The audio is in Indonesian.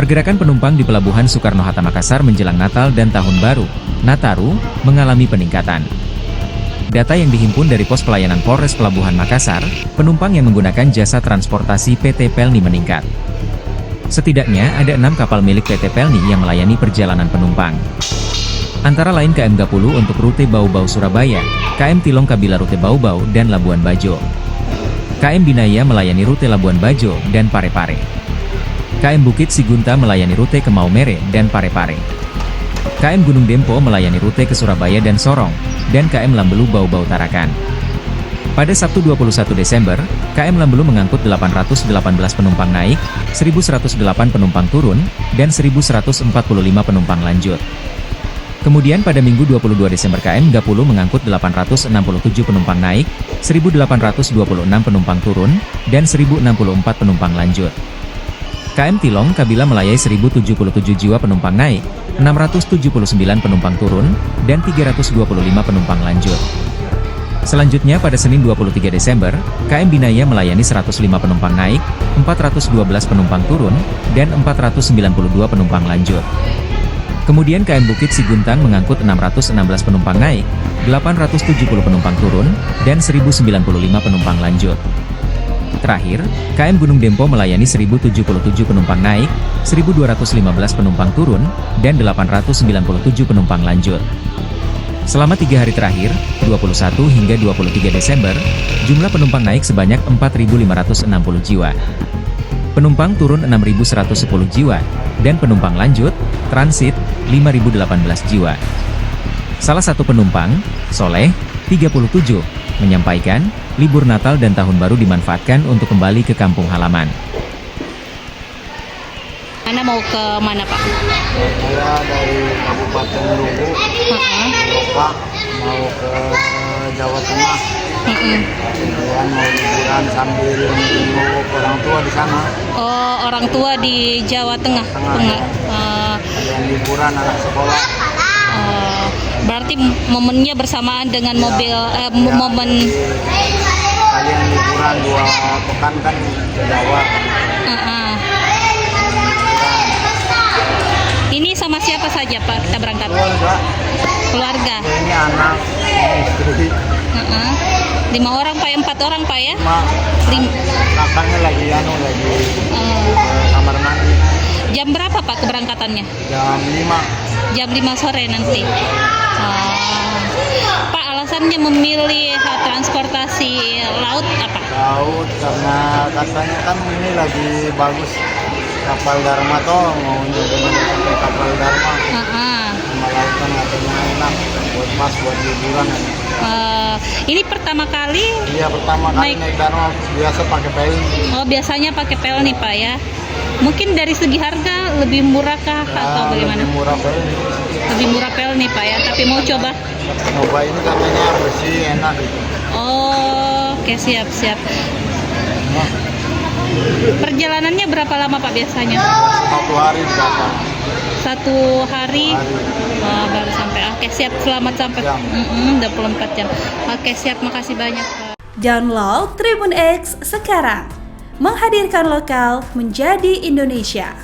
Pergerakan penumpang di Pelabuhan Soekarno-Hatta Makassar menjelang Natal dan Tahun Baru, Nataru, mengalami peningkatan. Data yang dihimpun dari Pos Pelayanan Polres Pelabuhan Makassar, penumpang yang menggunakan jasa transportasi PT Pelni meningkat. Setidaknya ada 6 kapal milik PT Pelni yang melayani perjalanan penumpang. Antara lain KM Gapulu untuk rute Bau-Bau Surabaya, KM Tilong Kabila rute Bau-Bau dan Labuan Bajo. KM Binaya melayani rute Labuan Bajo dan Parepare. KM Bukit Sigunta melayani rute ke Maumere dan Parepare. KM Gunung Dempo melayani rute ke Surabaya dan Sorong, dan KM Lambelu Bau-Bau Tarakan. Pada Sabtu 21 Desember, KM Lambelu mengangkut 818 penumpang naik, 1.108 penumpang turun, dan 1.145 penumpang lanjut. Kemudian pada Minggu 22 Desember KM Gapulu mengangkut 867 penumpang naik, 1.826 penumpang turun, dan 1.064 penumpang lanjut. KM Tilong Kabila melayani 1.077 jiwa penumpang naik, 679 penumpang turun, dan 325 penumpang lanjut. Selanjutnya pada Senin 23 Desember, KM Binaya melayani 105 penumpang naik, 412 penumpang turun, dan 492 penumpang lanjut. Kemudian KM Bukit Siguntang mengangkut 616 penumpang naik, 870 penumpang turun, dan 1.095 penumpang lanjut. Terakhir, KM Gunung Dempo melayani 1.077 penumpang naik, 1.215 penumpang turun, dan 897 penumpang lanjut. Selama 3 hari terakhir, 21 hingga 23 Desember, jumlah penumpang naik sebanyak 4.560 jiwa. Penumpang turun 6.110 jiwa, dan penumpang lanjut, transit, 5.018 jiwa. Salah satu penumpang, Soleh, 37, menyampaikan, libur Natal dan Tahun Baru dimanfaatkan untuk kembali ke kampung halaman. Anda mau ke mana, Pak? Saya dari Kabupaten Luwu, Loka, mau ke Jawa Tengah. Kemudian mau liburan sambil menunggu orang tua di sana. Oh, orang tua di Jawa Tengah. Yang liburan anak sekolah. Berarti momennya bersamaan dengan mobil, momen. Kalian liburan 2 pekan kan ke Jawa. Ini sama siapa saja, Pak, kita berangkat? Keluarga. Ini anak, istri. 5 orang, Pak, 4 orang, Pak, ya? Kakaknya lagi kamar mandi. Jam berapa, Pak, keberangkatannya? Jam 5. Jam 5 sore nanti. Pak, alasannya memilih transportasi laut apa? Laut karena katanya kan ini lagi bagus kapal Dharma toh, mau nyobain pakai kapal Dharma. Sama lautan katanya enak buat liburan. Ini pertama kali? Iya, pertama kali naik Dharma, biasa pakai Pelni. Oh, biasanya pakai Pelni, Pak, ya. Mungkin dari segi harga lebih murah kah atau bagaimana? Lebih murah Pelni. Lebih murah Pelni, Pak, ya. Tapi mau coba? Coba ini katanya bersih, enak gitu. Oh, oke, siap. Perjalanannya berapa lama, Pak, biasanya? 1 hari di kapal. 1 hari. Baru sampai. Oke, siap. Selamat sampai. 24 jam. Oke, siap. Makasih banyak, Pak. Download Tribun X sekarang. Menghadirkan lokal menjadi Indonesia.